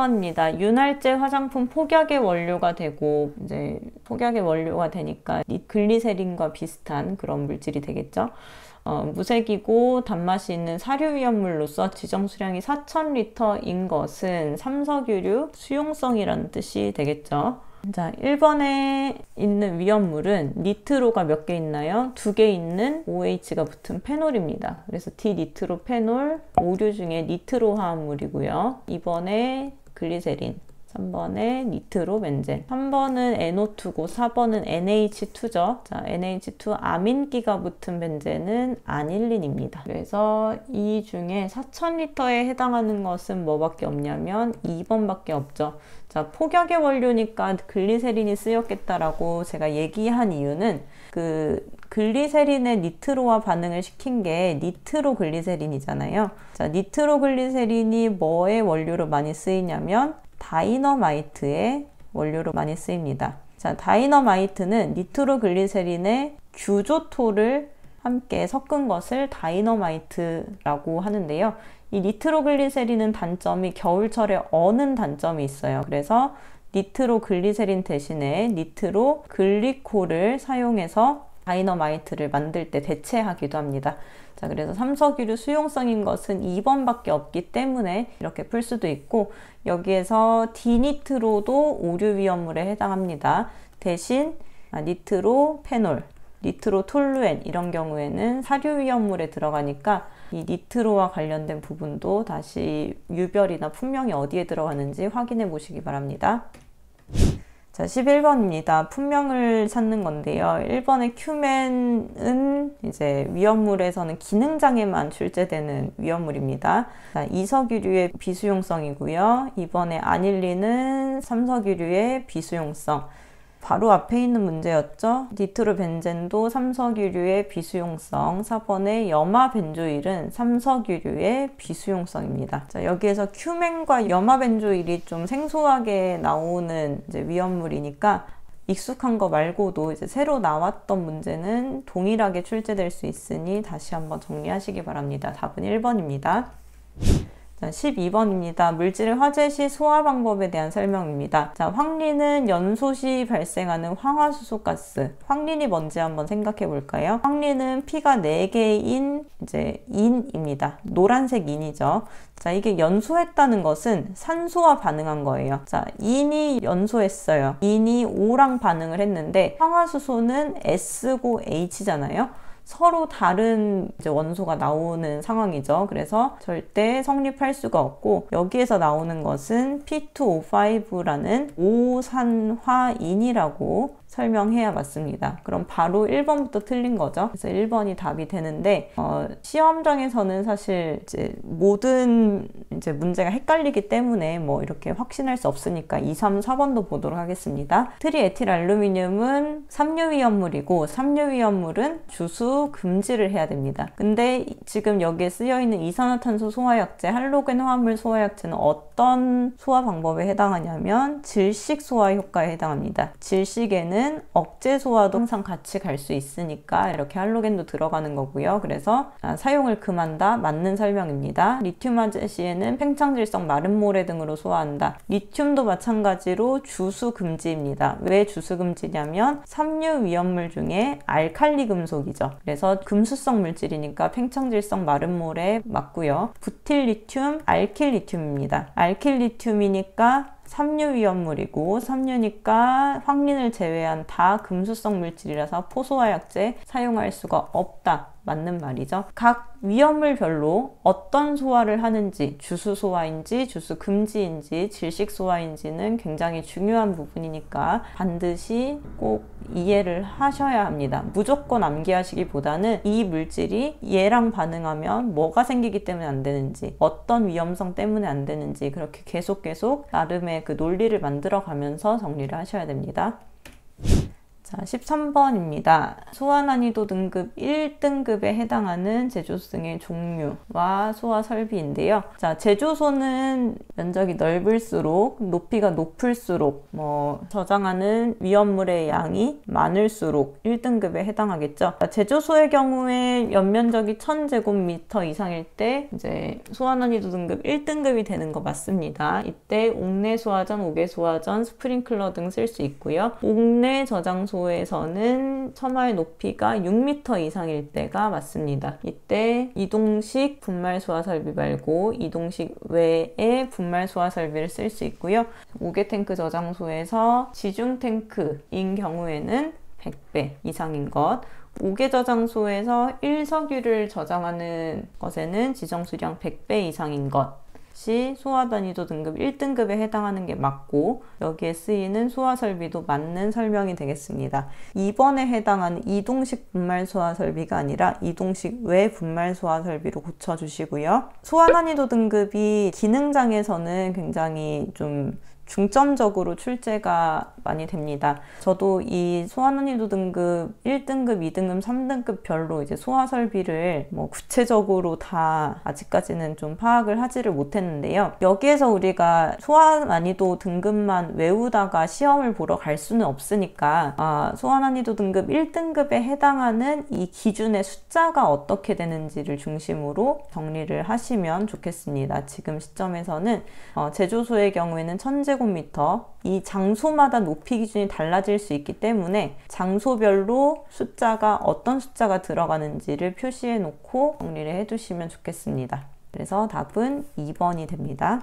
11번입니다. 윤활제 화장품 폭약의 원료가 되고, 이제 폭약의 원료가 되니까 글리세린과 비슷한 그런 물질이 되겠죠. 무색이고 단맛이 있는 사료위험물로서 지정 수량이 4,000리터인 것은 삼석유류 수용성이라는 뜻이 되겠죠. 자, 1번에 있는 위험물은 니트로가 몇 개 있나요? 2개 있는 OH가 붙은 페놀입니다. 그래서 디니트로페놀, 오류 중에 니트로 화합물이고요. 2번에 글리세린, 3번에 니트로벤젠, 3번은 NO2고 4번은 NH2죠. 자, NH2 아민기가 붙은 벤젠은 아닐린입니다. 그래서 이 중에 4,000리터에 해당하는 것은 뭐밖에 없냐면 2번밖에 없죠. 자, 폭약의 원료니까 글리세린이 쓰였겠다라고 제가 얘기한 이유는 그 글리세린의 니트로와 반응을 시킨 게 니트로글리세린이잖아요. 자, 니트로글리세린이 뭐의 원료로 많이 쓰이냐면 다이너마이트의 원료로 많이 쓰입니다. 자, 다이너마이트는 니트로글리세린의 규조토를 함께 섞은 것을 다이너마이트라고 하는데요. 이 니트로글리세린은 단점이 겨울철에 어는 단점이 있어요. 그래서 니트로글리세린 대신에 니트로글리콜을 사용해서 다이너마이트를 만들 때 대체하기도 합니다. 자, 그래서 삼석유류 수용성인 것은 2번밖에 없기 때문에 이렇게 풀 수도 있고, 여기에서 디니트로도 오류 위험물에 해당합니다. 대신 니트로페놀, 니트로톨루엔 이런 경우에는 사료 위험물에 들어가니까 이 니트로와 관련된 부분도 다시 유별이나 품명이 어디에 들어가는지 확인해 보시기 바랍니다. 자, 11번입니다. 품명을 찾는 건데요. 1번의 큐멘은 이제 위험물에서는 기능장애만 출제되는 위험물입니다. 자, 이석유류의 비수용성이고요. 2번의 아닐린은 삼석유류의 비수용성. 바로 앞에 있는 문제였죠. 니트로벤젠도 삼석유류의 비수용성, 4번의 염화벤조일은 삼석유류의 비수용성입니다. 자, 여기에서 큐멘과 염화벤조일이 좀 생소하게 나오는 이제 위험물이니까 익숙한 거 말고도 이제 새로 나왔던 문제는 동일하게 출제될 수 있으니 다시 한번 정리하시기 바랍니다. 답은 1번입니다. 12번입니다. 물질의 화재 시 소화 방법에 대한 설명입니다. 자, 황린은 연소 시 발생하는 황화수소가스. 황린이 뭔지 한번 생각해 볼까요? 황린은 피가 4개인 이제 인입니다. 노란색 인이죠. 자, 이게 연소했다는 것은 산소와 반응한 거예요. 자, 인이 연소했어요. 인이 O랑 반응을 했는데 황화수소는 S고 H잖아요. 서로 다른 이제 원소가 나오는 상황이죠. 그래서 절대 성립할 수가 없고, 여기에서 나오는 것은 P2O5라는 오산화인이라고 설명해야 맞습니다. 그럼 바로 1번부터 틀린 거죠. 그래서 1번이 답이 되는데, 시험장에서는 사실 이제 모든 이제 문제가 헷갈리기 때문에 뭐 이렇게 확신할 수 없으니까 2, 3, 4번도 보도록 하겠습니다. 트리에틸알루미늄은 삼류위험물이고, 삼류위험물은 주수 금지를 해야 됩니다. 근데 지금 여기에 쓰여있는 이산화탄소 소화약제, 할로겐 화합물 소화약제는 어떤 소화 방법에 해당하냐면 질식 소화 효과에 해당합니다. 질식에는 억제 소화도 항상 같이 갈 수 있으니까 이렇게 할로겐도 들어가는 거고요. 그래서 사용을 금한다, 맞는 설명입니다. 리튬 화재 시에는 팽창질성 마른 모래 등으로 소화한다. 리튬도 마찬가지로 주수 금지입니다. 왜 주수 금지냐면 삼류 위험물 중에 알칼리 금속이죠. 그래서 금수성 물질이니까 팽창질성 마른 모래 맞고요. 부틸리튬, 알킬리튬입니다. 알킬리튬이니까 삼류 위험물이고, 삼류니까 황린을 제외한 다 금수성 물질이라서 포소화약제 사용할 수가 없다. 맞는 말이죠. 각 위험물별로 어떤 소화를 하는지, 주수 소화인지 주수 금지인지 질식 소화인지는 굉장히 중요한 부분이니까 반드시 꼭 이해를 하셔야 합니다. 무조건 암기하시기보다는 이 물질이 얘랑 반응하면 뭐가 생기기 때문에 안 되는지, 어떤 위험성 때문에 안 되는지 그렇게 계속 나름의 그 논리를 만들어 가면서 정리를 하셔야 됩니다. 자, 13번입니다. 소화 난이도 등급 1등급에 해당하는 제조소의 종류와 소화 설비인데요. 자, 제조소는 면적이 넓을수록, 높이가 높을수록, 저장하는 위험물의 양이 많을수록 1등급에 해당하겠죠. 자, 제조소의 경우에 연면적이 1000제곱미터 이상일 때 이제 소화 난이도 등급 1등급이 되는 거 맞습니다. 이때 옥내 소화전, 옥외 소화전, 스프링클러 등 쓸 수 있고요. 옥내 저장소에서는 처마의 높이가 6m 이상일 때가 맞습니다. 이때 이동식 분말 소화 설비 말고 이동식 외의 분말 소화 설비를 쓸 수 있고요. 옥외 탱크 저장소에서 지중 탱크인 경우에는 100배 이상인 것, 옥외 저장소에서 1석유를 저장하는 것에는 지정수량 100배 이상인 것이 소화 난이도 등급 1등급에 해당하는 게 맞고, 여기에 쓰이는 소화 설비도 맞는 설명이 되겠습니다. 2번에 해당하는 이동식 분말 소화 설비가 아니라 이동식 외 분말 소화 설비로 고쳐주시고요. 소화 난이도 등급이 기능장에서는 굉장히 좀 중점적으로 출제가 많이 됩니다. 저도 이 소화 난이도 등급 1등급, 2등급, 3등급 별로 이제 소화 설비를 구체적으로 다 아직까지는 좀 파악을 하지를 못했는데요. 여기에서 우리가 소화 난이도 등급만 외우다가 시험을 보러 갈 수는 없으니까 소화 난이도 등급 1등급에 해당하는 이 기준의 숫자가 어떻게 되는지를 중심으로 정리를 하시면 좋겠습니다. 지금 시점에서는 제조소의 경우에는 1000제곱미터, 이 장소마다 높이 기준이 달라질 수 있기 때문에 장소별로 숫자가 어떤 숫자가 들어가는지를 표시해 놓고 정리를 해 두시면 좋겠습니다. 그래서 답은 2번이 됩니다.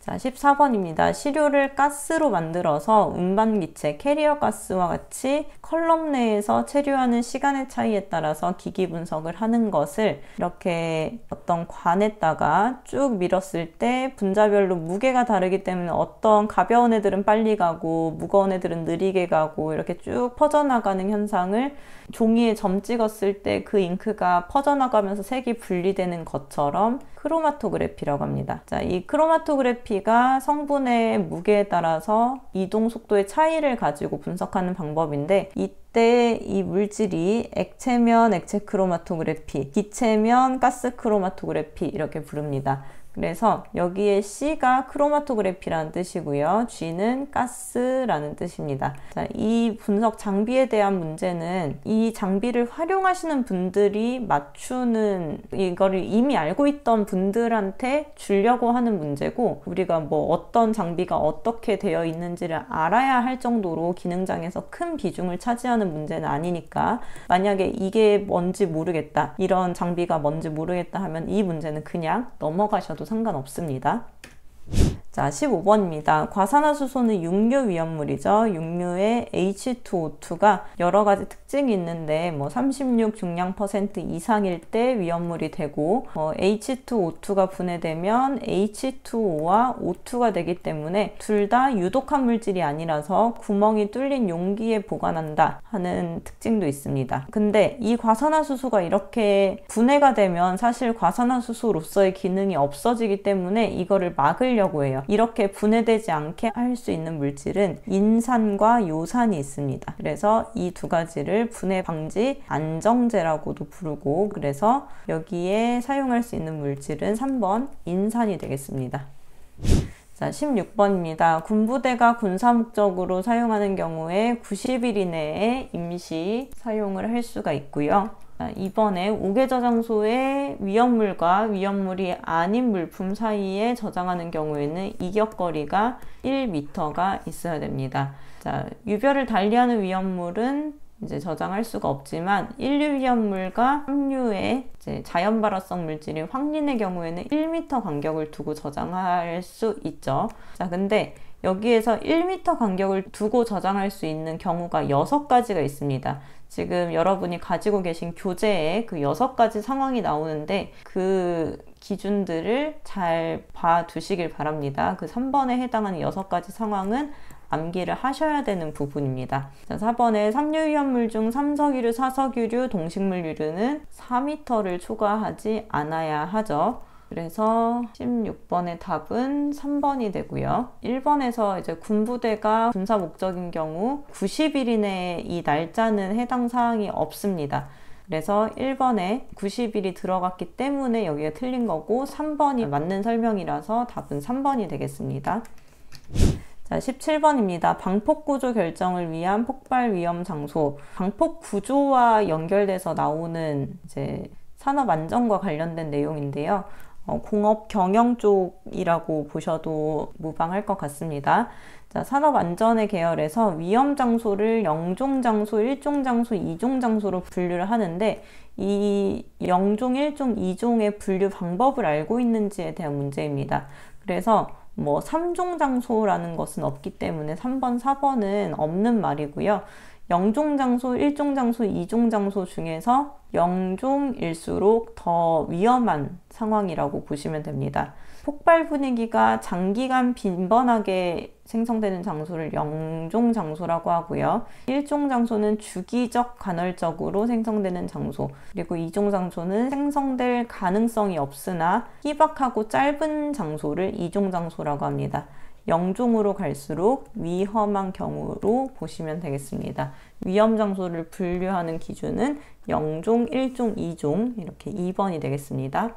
자, 14번입니다. 시료를 가스로 만들어서 운반기체, 캐리어 가스와 같이 컬럼 내에서 체류하는 시간의 차이에 따라서 기기 분석을 하는 것을 이렇게 어떤 관에다가 쭉 밀었을 때 분자별로 무게가 다르기 때문에 어떤 가벼운 애들은 빨리 가고 무거운 애들은 느리게 가고 이렇게 쭉 퍼져나가는 현상을 종이에 점 찍었을 때 그 잉크가 퍼져나가면서 색이 분리되는 것처럼 크로마토그래피라고 합니다. 자, 이 크로마토그래피가 성분의 무게에 따라서 이동 속도의 차이를 가지고 분석하는 방법인데, 이때 이 물질이 액체면 액체 크로마토그래피, 기체면 가스 크로마토그래피 이렇게 부릅니다. 그래서 여기에 C가 크로마토그래피라는 뜻이고요. G는 가스라는 뜻입니다. 자, 이 분석 장비에 대한 문제는 이 장비를 활용하시는 분들이 맞추는, 이거를 이미 알고 있던 분들한테 주려고 하는 문제고, 우리가 어떤 장비가 어떻게 되어 있는지를 알아야 할 정도로 기능장에서 큰 비중을 차지하는 문제는 아니니까, 만약에 이게 뭔지 모르겠다, 이런 장비가 뭔지 모르겠다 하면 이 문제는 그냥 넘어가셔도 상관없습니다. 자, 15번입니다. 과산화수소는 육류 위험물이죠. 육류의 H2O2가 여러 가지 특징이 있는데 36 중량 % 이상일 때 위험물이 되고, H2O2가 분해되면 H2O와 O2가 되기 때문에 둘 다 유독한 물질이 아니라서 구멍이 뚫린 용기에 보관한다 하는 특징도 있습니다. 근데 이 과산화수소가 이렇게 분해가 되면 사실 과산화수소로서의 기능이 없어지기 때문에 이거를 막으려고 해요. 이렇게 분해되지 않게 할 수 있는 물질은 인산과 요산이 있습니다. 그래서 이 두 가지를 분해 방지 안정제라고도 부르고, 그래서 여기에 사용할 수 있는 물질은 3번 인산이 되겠습니다. 자, 16번입니다. 군부대가 군사 목적으로 사용하는 경우에 90일 이내에 임시 사용을 할 수가 있고요. 이번에 옥외 저장소에 위험물과 위험물이 아닌 물품 사이에 저장하는 경우에는 이격거리가 1m가 있어야 됩니다. 자, 유별을 달리하는 위험물은 이제 저장할 수가 없지만 1류 위험물과 3류의 자연 발화성 물질인 황린의 경우에는 1m 간격을 두고 저장할 수 있죠. 자, 근데 여기에서 1m 간격을 두고 저장할 수 있는 경우가 6가지가 있습니다. 지금 여러분이 가지고 계신 교재에 그 6가지 상황이 나오는데 그 기준들을 잘 봐두시길 바랍니다. 그 3번에 해당하는 6가지 상황은 암기를 하셔야 되는 부분입니다. 자, 4번에 3류 위험물 중 3석유류, 4석유류, 동식물 유류는 4m를 초과하지 않아야 하죠. 그래서 16번의 답은 3번이 되고요. 1번에서 이제 군부대가 군사 목적인 경우 90일 이내에 이 날짜는 해당 사항이 없습니다. 그래서 1번에 90일이 들어갔기 때문에 여기가 틀린 거고 3번이 맞는 설명이라서 답은 3번이 되겠습니다. 자, 17번입니다. 방폭 구조 결정을 위한 폭발 위험 장소. 방폭 구조와 연결돼서 나오는 이제 산업 안전과 관련된 내용인데요. 공업 경영 쪽이라고 보셔도 무방할 것 같습니다. 자, 산업 안전의 계열에서 위험 장소를 0종 장소, 1종 장소, 2종 장소로 분류를 하는데 이 0종, 1종, 2종의 분류 방법을 알고 있는지에 대한 문제입니다. 그래서 3종 장소라는 것은 없기 때문에 3번, 4번은 없는 말이고요. 0종 장소, 1종 장소, 2종 장소 중에서 0종일수록 더 위험한 상황이라고 보시면 됩니다. 폭발 분위기가 장기간 빈번하게 생성되는 장소를 0종 장소라고 하고요. 1종 장소는 주기적 간헐적으로 생성되는 장소, 그리고 2종 장소는 생성될 가능성이 없으나 희박하고 짧은 장소를 2종 장소라고 합니다. 0종으로 갈수록 위험한 경우로 보시면 되겠습니다. 위험 장소를 분류하는 기준은 0종, 1종, 2종 이렇게 2번이 되겠습니다.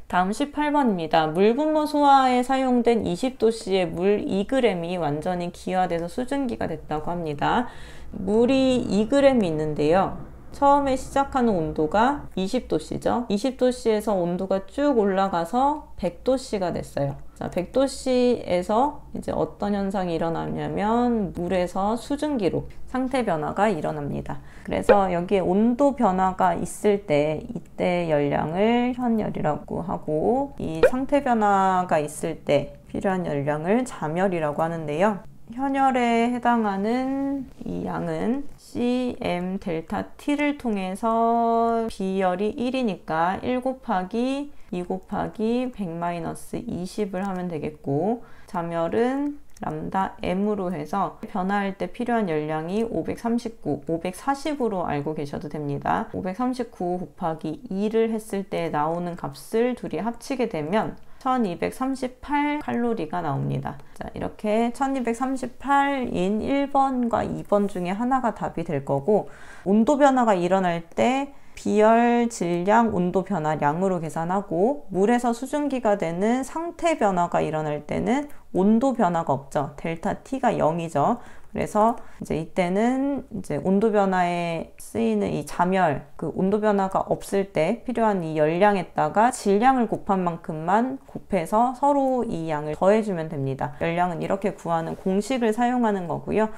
다음 18번입니다. 물분모 소화에 사용된 20도씨의 물 2g이 완전히 기화돼서 수증기가 됐다고 합니다. 물이 2g이 있는데요. 처음에 시작하는 온도가 20도씨죠. 20도씨에서 온도가 쭉 올라가서 100도씨가 됐어요. 자, 100도씨에서 이제 어떤 현상이 일어나냐면 물에서 수증기로 상태 변화가 일어납니다. 그래서 여기에 온도 변화가 있을 때 이때 열량을 현열이라고 하고 이 상태 변화가 있을 때 필요한 열량을 잠열이라고 하는데요. 현열에 해당하는 이 양은 cm 델타 t를 통해서 비열이 1이니까 1 곱하기 2 곱하기 100-20을 하면 되겠고 잠열은 람다 m으로 해서 변화할 때 필요한 열량이 539, 540으로 알고 계셔도 됩니다. 539 곱하기 2를 했을 때 나오는 값을 둘이 합치게 되면 1238 칼로리가 나옵니다. 자, 이렇게 1238인 1번과 2번 중에 하나가 답이 될 거고 온도 변화가 일어날 때 비열, 질량, 온도 변화량으로 계산하고 물에서 수증기가 되는 상태 변화가 일어날 때는 온도 변화가 없죠. 델타 T가 0이죠. 그래서 이제 이때는 이제 온도 변화에 쓰이는 이 잠열, 그 온도 변화가 없을 때 필요한 이 열량에다가 질량을 곱한 만큼만 곱해서 서로 이 양을 더해주면 됩니다. 열량은 이렇게 구하는 공식을 사용하는 거고요.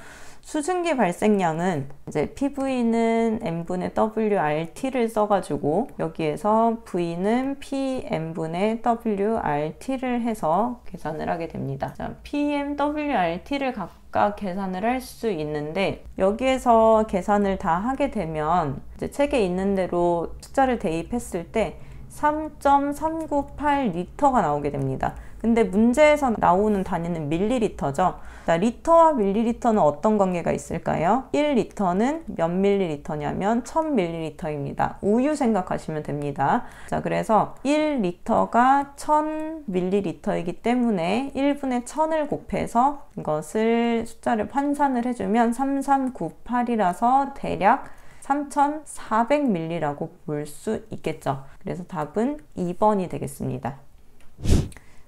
수증기 발생량은 이제 PV는 M분의 WRT를 써가지고 여기에서 V는 PM분의 WRT를 해서 계산을 하게 됩니다. 자, PM, WRT를 각각 계산을 할 수 있는데 여기에서 계산을 다 하게 되면 이제 책에 있는 대로 숫자를 대입했을 때 3.398리터가 나오게 됩니다. 근데 문제에서 나오는 단위는 밀리리터죠. 자, 리터와 밀리리터는 어떤 관계가 있을까요? 1리터는 몇 밀리리터냐면 1000밀리리터입니다. 우유 생각하시면 됩니다. 자, 그래서 1리터가 1000밀리리터이기 때문에 1분의 1000을 곱해서 이것을 숫자를 환산을 해주면 3398이라서 대략 3400ml라고 볼 수 있겠죠. 그래서 답은 2번이 되겠습니다.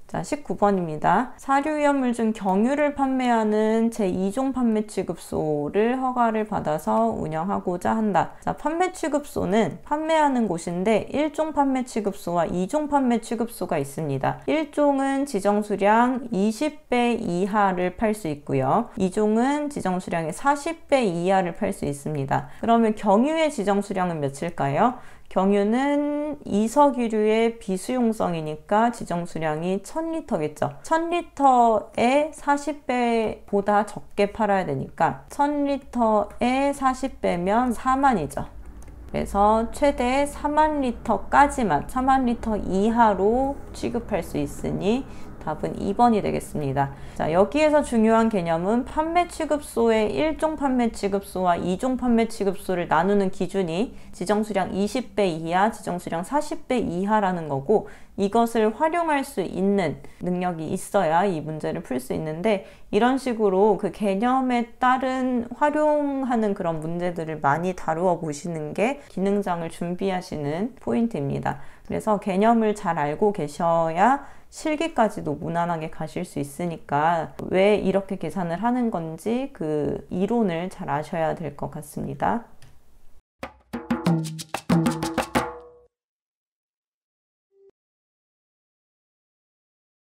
자, 19번입니다. 사료위험물 중 경유를 판매하는 제2종 판매 취급소를 허가를 받아서 운영하고자 한다. 자, 판매 취급소는 판매하는 곳인데 1종 판매 취급소와 2종 판매 취급소가 있습니다. 1종은 지정수량 20배 이하를 팔 수 있고요. 2종은 지정수량의 40배 이하를 팔 수 있습니다. 그러면 경유의 지정수량은 몇일까요? 경유는 이석유류의 비수용성이니까 지정수량이 1000리터겠죠. 1000리터에 40배보다 적게 팔아야 되니까 1000리터에 40배면 4만이죠. 그래서 최대 4만 리터까지만 4만 리터 이하로 취급할 수 있으니 답은 2번이 되겠습니다. 자, 여기에서 중요한 개념은 판매 취급소의 1종 판매 취급소와 2종 판매 취급소를 나누는 기준이 지정수량 20배 이하, 지정수량 40배 이하라는 거고 이것을 활용할 수 있는 능력이 있어야 이 문제를 풀 수 있는데, 이런 식으로 그 개념에 따른 활용하는 그런 문제들을 많이 다루어 보시는 게 기능장을 준비하시는 포인트입니다. 그래서 개념을 잘 알고 계셔야 실기까지도 무난하게 가실 수 있으니까 왜 이렇게 계산을 하는 건지 그 이론을 잘 아셔야 될 것 같습니다.